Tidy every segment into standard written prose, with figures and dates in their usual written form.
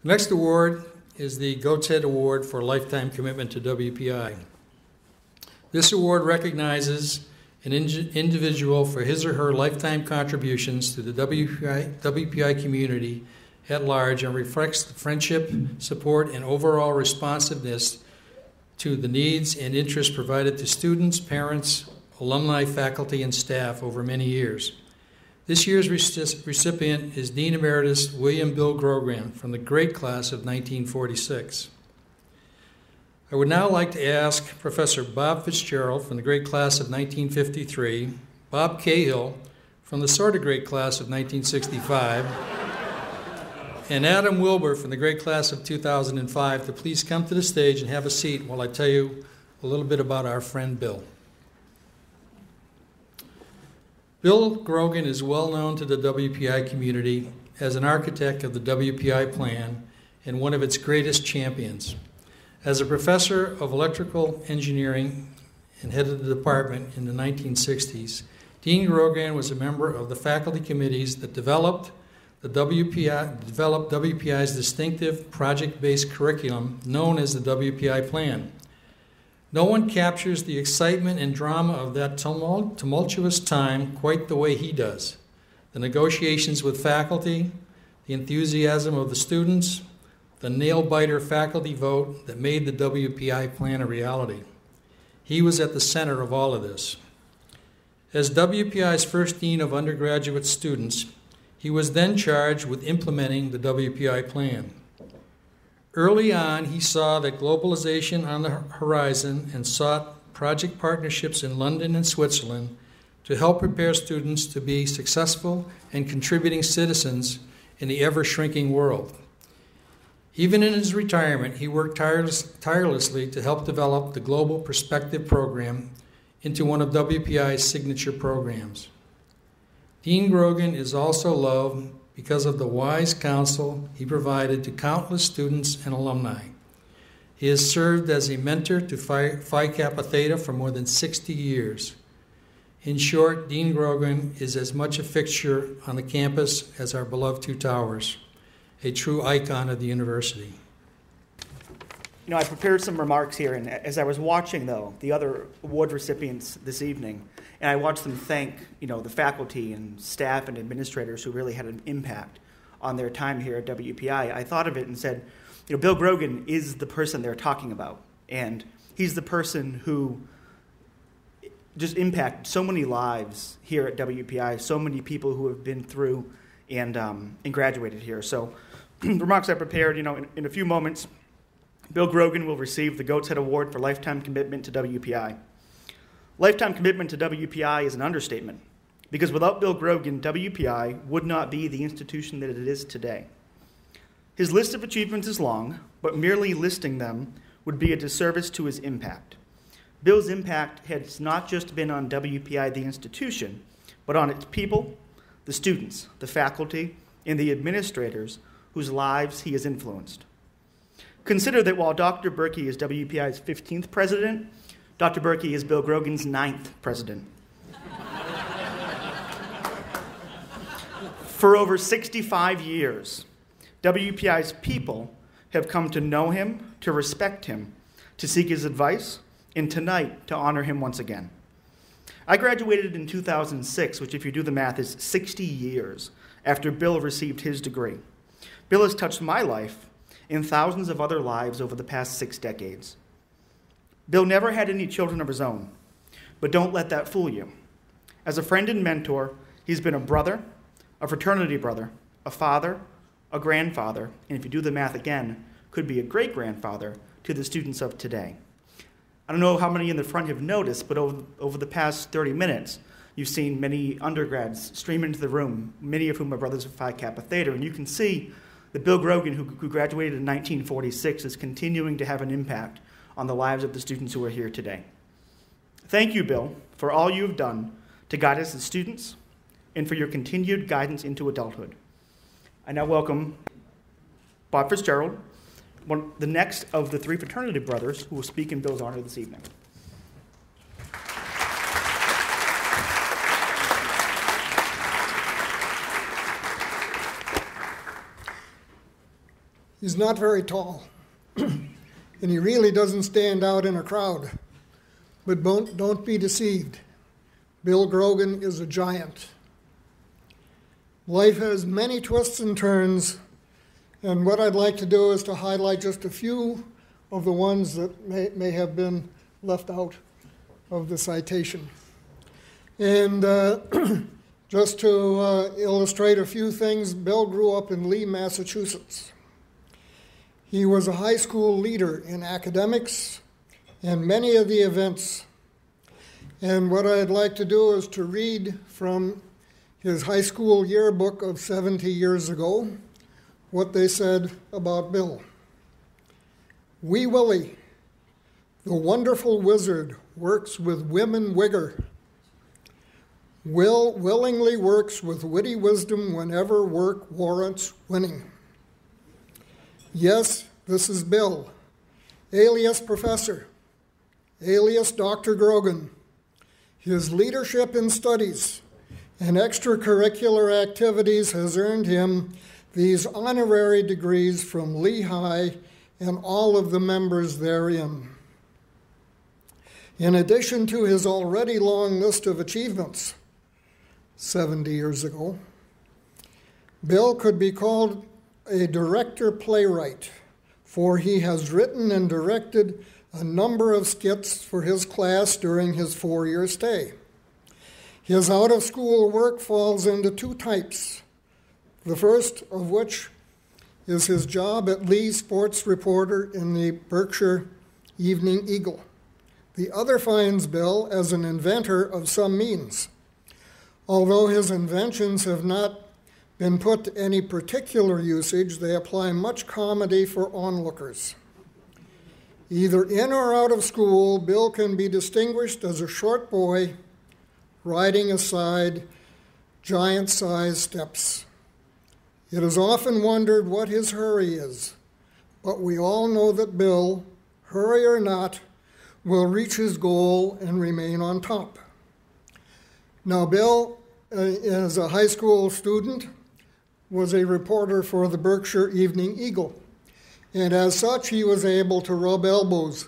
The next award is the Goat's Head Award for Lifetime Commitment to WPI. This award recognizes an individual for his or her lifetime contributions to the WPI community at large and reflects the friendship, support, and overall responsiveness to the needs and interests provided to students, parents, alumni, faculty, and staff over many years. This year's recipient is Dean Emeritus William Bill Grogan from the great class of 1946. I would now like to ask Professor Bob Fitzgerald from the great class of 1953, Bob Cahill from the sort of great class of 1965, and Adam Wilbur from the great class of 2005 to please come to the stage and have a seat while I tell you a little bit about our friend Bill. Bill Grogan is well known to the WPI community as an architect of the WPI plan and one of its greatest champions. As a professor of electrical engineering and head of the department in the 1960s, Dean Grogan was a member of the faculty committees that developed WPI's distinctive project-based curriculum known as the WPI plan. No one captures the excitement and drama of that tumultuous time quite the way he does. The negotiations with faculty, the enthusiasm of the students, the nail-biter faculty vote that made the WPI plan a reality. He was at the center of all of this. As WPI's first dean of undergraduate students, he was then charged with implementing the WPI plan. Early on, he saw that globalization on the horizon and sought project partnerships in London and Switzerland to help prepare students to be successful and contributing citizens in the ever-shrinking world. Even in his retirement, he worked tirelessly to help develop the Global Perspective Program into one of WPI's signature programs. Dean Grogan is also loved because of the wise counsel he provided to countless students and alumni. He has served as a mentor to Phi Kappa Theta for more than 60 years. In short, Dean Grogan is as much a fixture on the campus as our beloved Two Towers, a true icon of the university. You know, I prepared some remarks here, and as I was watching, though, the other award recipients this evening, and I watched them thank, the faculty and staff and administrators who really had an impact on their time here at WPI, I thought of it and said, Bill Grogan is the person they're talking about, and he's the person who just impacted so many lives here at WPI, so many people who have been through and graduated here. So the remarks I prepared, in a few moments, Bill Grogan will receive the Goat's Head Award for Lifetime Commitment to WPI. Lifetime commitment to WPI is an understatement, because without Bill Grogan, WPI would not be the institution that it is today. His list of achievements is long, but merely listing them would be a disservice to his impact. Bill's impact has not just been on WPI, the institution, but on its people, the students, the faculty, and the administrators whose lives he has influenced. Consider that while Dr. Berkey is WPI's 15th president, Dr. Berkey is Bill Grogan's 9th president. For over 65 years, WPI's people have come to know him, to respect him, to seek his advice, and tonight to honor him once again. I graduated in 2006, which if you do the math is 60 years after Bill received his degree. Bill has touched my life and thousands of other lives over the past 6 decades. Bill never had any children of his own, but don't let that fool you. As a friend and mentor, he's been a brother, a fraternity brother, a father, a grandfather, and if you do the math again, could be a great-grandfather to the students of today. I don't know how many in the front have noticed, but over the past 30 minutes, you've seen many undergrads stream into the room, many of whom are brothers of Phi Kappa Theta, and you can see that Bill Grogan, who graduated in 1946, is continuing to have an impact on the lives of the students who are here today. Thank you, Bill, for all you have done to guide us as students and for your continued guidance into adulthood. I now welcome Bob Fitzgerald, the next of the 3 fraternity brothers who will speak in Bill's honor this evening. He's not very tall, and he really doesn't stand out in a crowd. But don't be deceived. Bill Grogan is a giant. Life has many twists and turns, and what I'd like to do is to highlight just a few of the ones that may have been left out of the citation. And just to illustrate a few things, Bill grew up in Lee, Massachusetts. He was a high school leader in academics and many of the events. And what I'd like to do is to read from his high school yearbook of 70 years ago what they said about Bill. Wee Willie, the wonderful wizard, works with women wigger. Will willingly works with witty wisdom whenever work warrants winning. Yes, this is Bill, alias Professor, alias Dr. Grogan. His leadership in studies and extracurricular activities has earned him these honorary degrees from Lehigh and all of the members therein. In addition to his already long list of achievements 70 years ago, Bill could be called a director playwright, for he has written and directed a number of skits for his class during his 4-year stay. His out-of-school work falls into two types, the first of which is his job at Lee sports reporter in the Berkshire Evening Eagle. The other finds Bill as an inventor of some means. Although his inventions have not been put to any particular usage, they apply much comedy for onlookers. Either in or out of school, Bill can be distinguished as a short boy riding aside giant-sized steps. It is often wondered what his hurry is, but we all know that Bill, hurry or not, will reach his goal and remain on top. Now, Bill, as a high school student, was a reporter for the Berkshire Evening Eagle. And as such, he was able to rub elbows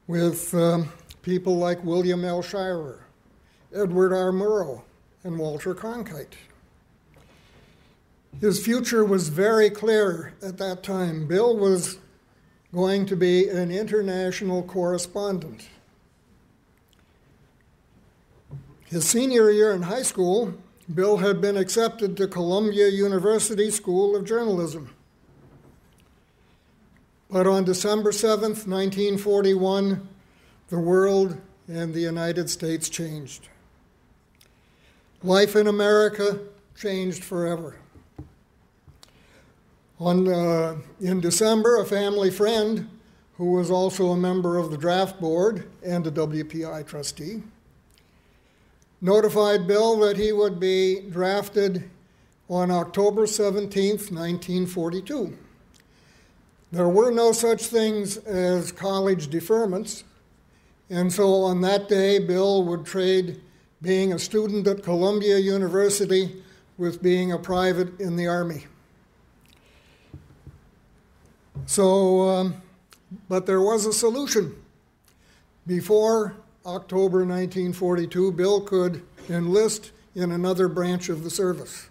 with people like William L. Shirer, Edward R. Murrow, and Walter Cronkite. His future was very clear at that time. Bill was going to be an international correspondent. His senior year in high school, Bill had been accepted to Columbia University School of Journalism. But on December 7th, 1941, the world and the United States changed. Life in America changed forever. In December, a family friend, who was also a member of the draft board and a WPI trustee, notified Bill that he would be drafted on October 17th, 1942. There were no such things as college deferments, and so on that day, Bill would trade being a student at Columbia University with being a private in the Army. So, but there was a solution. Before October 1942, Bill could enlist in another branch of the service.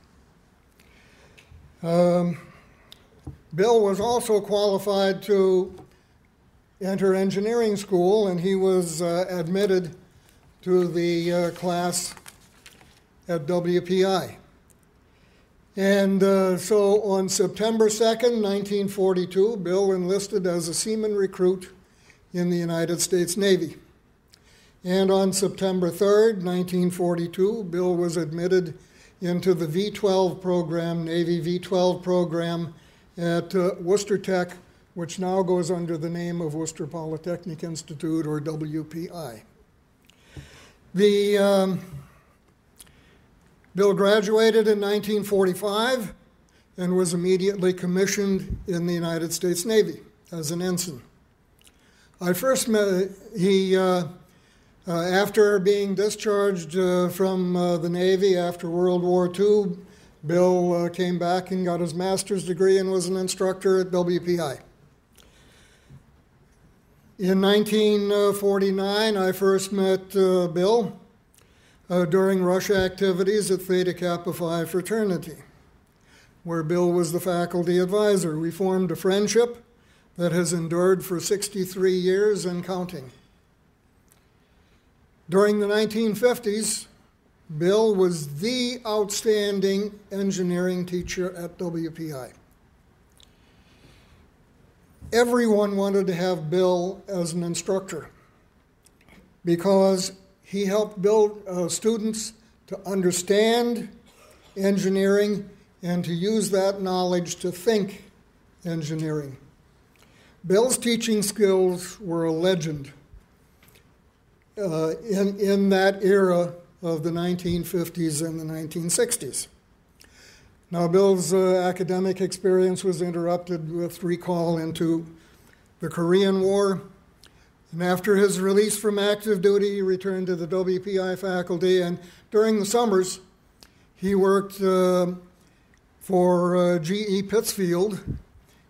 Bill was also qualified to enter engineering school, and he was admitted to the class at WPI. And so on September 2nd, 1942, Bill enlisted as a seaman recruit in the United States Navy. And on September 3rd, 1942, Bill was admitted into the V-12 program, Navy V-12 program at Worcester Tech, which now goes under the name of Worcester Polytechnic Institute, or WPI. Bill graduated in 1945 and was immediately commissioned in the United States Navy as an ensign. I first met after being discharged from the Navy after World War II. Bill came back and got his master's degree and was an instructor at WPI. In 1949, I first met Bill during rush activities at Theta Kappa Phi fraternity, where Bill was the faculty advisor. We formed a friendship that has endured for 63 years and counting. During the 1950s, Bill was the outstanding engineering teacher at WPI. Everyone wanted to have Bill as an instructor because he helped build students to understand engineering and to use that knowledge to think engineering. Bill's teaching skills were a legend in that era of the 1950s and the 1960s. Now, Bill's academic experience was interrupted with recall into the Korean War. And after his release from active duty, he returned to the WPI faculty. And during the summers, he worked for GE Pittsfield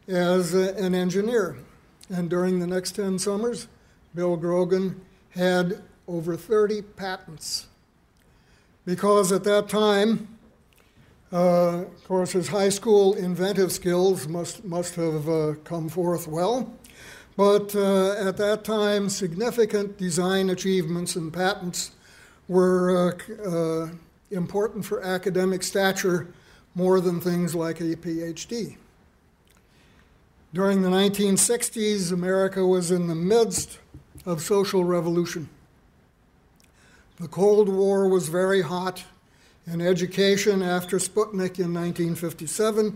as an engineer. And during the next 10 summers, Bill Grogan had over 30 patents. Because at that time, of course, his high school inventive skills must have come forth well. But at that time, significant design achievements and patents were important for academic stature more than things like a PhD. During the 1960s, America was in the midst of social revolution. The Cold War was very hot, and education after Sputnik in 1957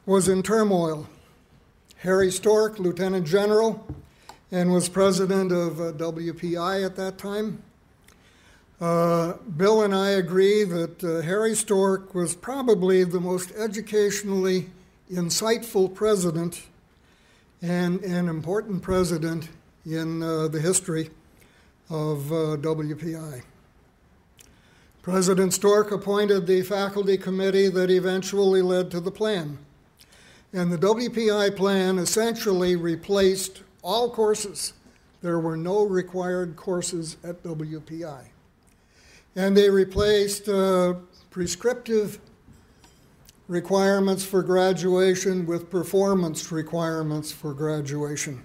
was in turmoil. Harry Stork, Lieutenant General, and was president of WPI at that time. Bill and I agree that Harry Stork was probably the most educationally insightful president and an important president in the history of WPI. President Stork appointed the faculty committee that eventually led to the plan. And the WPI plan essentially replaced all courses. There were no required courses at WPI. And they replaced prescriptive requirements for graduation with performance requirements for graduation.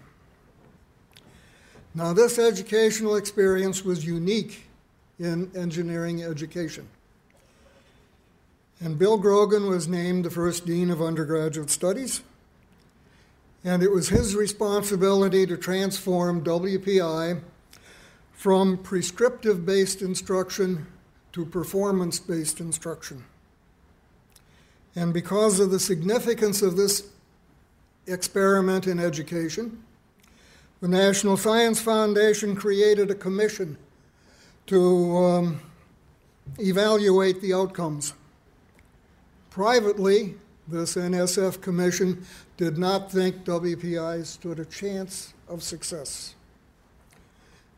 Now, this educational experience was unique in engineering education. And Bill Grogan was named the first dean of undergraduate studies, and it was his responsibility to transform WPI from prescriptive-based instruction to performance-based instruction. And because of the significance of this experiment in education, the National Science Foundation created a commission to evaluate the outcomes. Privately, this NSF commission did not think WPI stood a chance of success.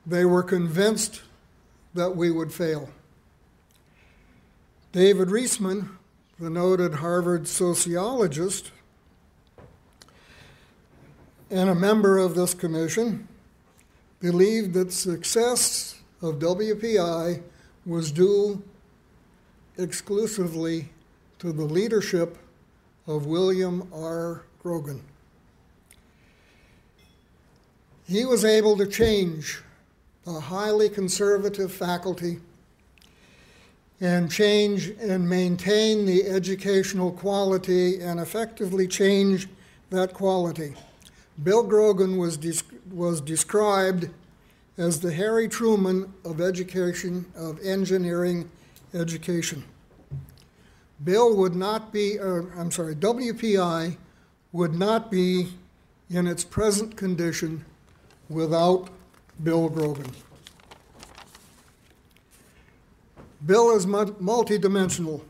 They were convinced that we would fail. David Reisman, the noted Harvard sociologist and a member of this commission, believed that success of WPI was due exclusively to the leadership of William R. Grogan. He was able to change a highly conservative faculty and change and maintain the educational quality and effectively change that quality. Bill Grogan was described as the Harry Truman of education, of engineering education. WPI would not be in its present condition without Bill Grogan. Bill is multidimensional.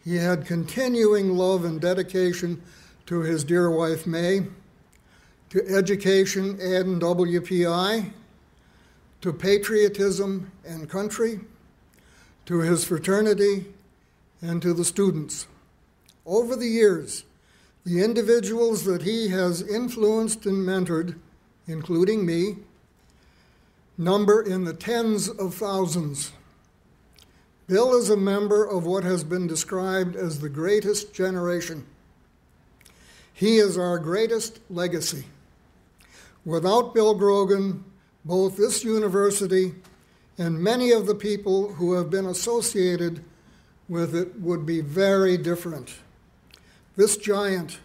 He had continuing love and dedication to his dear wife, May, to education and WPI, to patriotism and country, to his fraternity, and to the students. Over the years, the individuals that he has influenced and mentored, including me, number in the tens of thousands. Bill is a member of what has been described as the greatest generation. He is our greatest legacy. Without Bill Grogan, both this university and many of the people who have been associated with it would be very different. This giant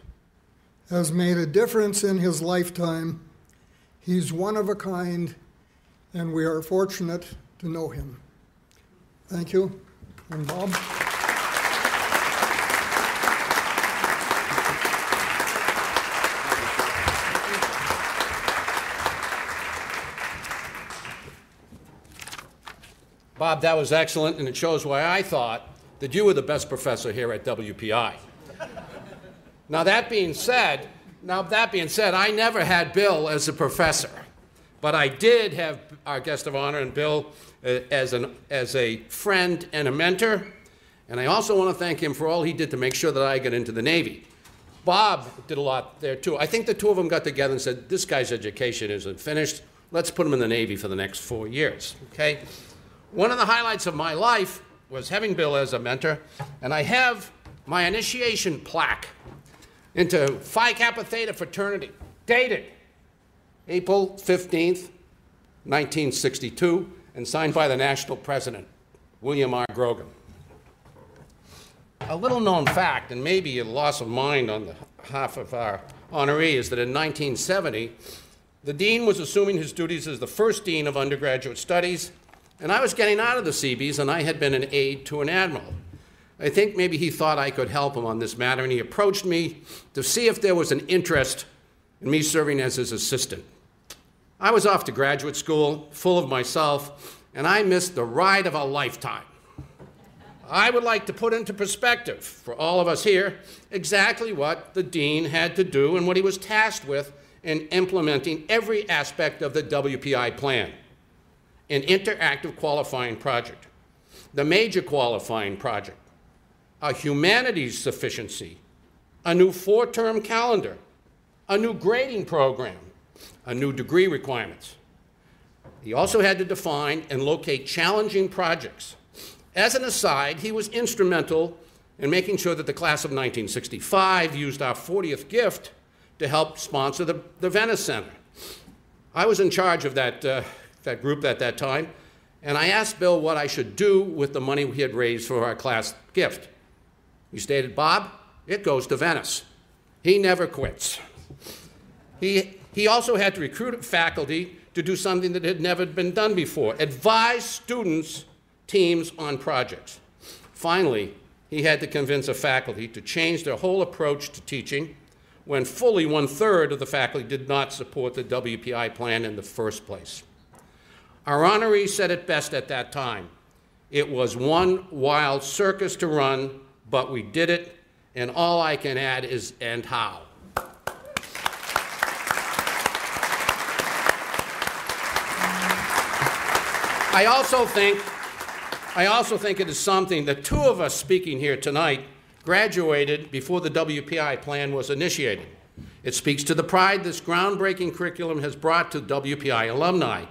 has made a difference in his lifetime. He's one of a kind, and we are fortunate to know him. Thank you. And Bob? Bob, that was excellent, and it shows why I thought that you were the best professor here at WPI. Now that being said, I never had Bill as a professor, but I did have our guest of honor and Bill as a friend and a mentor, and I also want to thank him for all he did to make sure that I got into the Navy. Bob did a lot there too. I think the two of them got together and said, this guy's education isn't finished. Let's put him in the Navy for the next 4 years, okay? One of the highlights of my life was having Bill as a mentor, and I have my initiation plaque into Phi Kappa Theta fraternity, dated April 15th, 1962, and signed by the national president, William R. Grogan. A little known fact, and maybe a loss of mind on the half of our honoree, is that in 1970, the dean was assuming his duties as the first dean of undergraduate studies, and I was getting out of the Seabees, and I had been an aide to an admiral. I think maybe he thought I could help him on this matter, and he approached me to see if there was an interest in me serving as his assistant. I was off to graduate school, full of myself, and I missed the ride of a lifetime. I would like to put into perspective for all of us here exactly what the dean had to do and what he was tasked with in implementing every aspect of the WPI plan. An interactive qualifying project, the major qualifying project, a humanities sufficiency, a new 4-term calendar, a new grading program, a new degree requirements. He also had to define and locate challenging projects. As an aside, he was instrumental in making sure that the class of 1965 used our 40th gift to help sponsor the Venice Center. I was in charge of that group at that time, and I asked Bill what I should do with the money we had raised for our class gift. He stated, Bob, it goes to Venice. He never quits. He also had to recruit faculty to do something that had never been done before, advise students' teams on projects. Finally, he had to convince a faculty to change their whole approach to teaching when fully 1/3 of the faculty did not support the WPI plan in the first place. Our honoree said it best at that time. It was one wild circus to run, but we did it, and all I can add is, and how. I also think it is something that two of us speaking here tonight graduated before the WPI plan was initiated. It speaks to the pride this groundbreaking curriculum has brought to WPI alumni,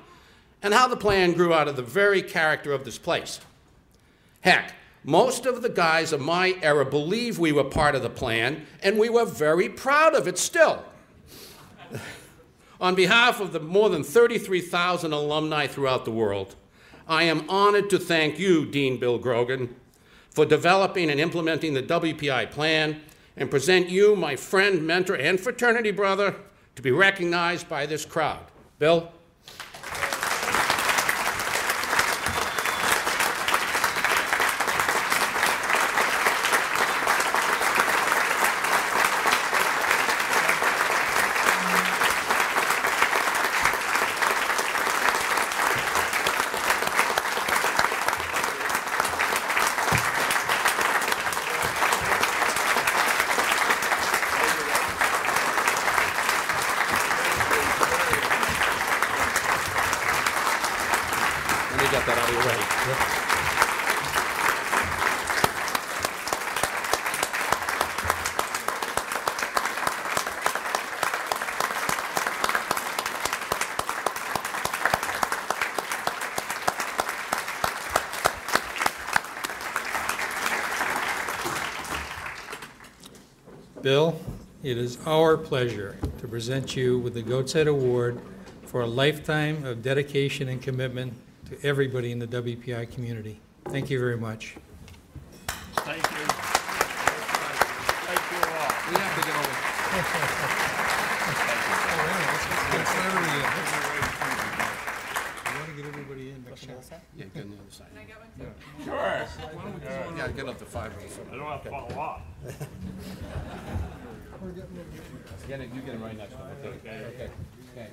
and how the plan grew out of the very character of this place. Heck, most of the guys of my era believe we were part of the plan, and we were very proud of it still. On behalf of the more than 33,000 alumni throughout the world, I am honored to thank you, Dean Bill Grogan, for developing and implementing the WPI plan, and present you, my friend, mentor, and fraternity brother, to be recognized by this crowd. Bill? Bill, it is our pleasure to present you with the Goat's Head Award for a lifetime of dedication and commitment to everybody in the WPI community. Thank you very much. Thank you. Thank you all. We have to get over. Yeah, get on the other side. Sure. Yeah, get up to 5. I don't have to follow up. You get him right next to him. Okay. Okay.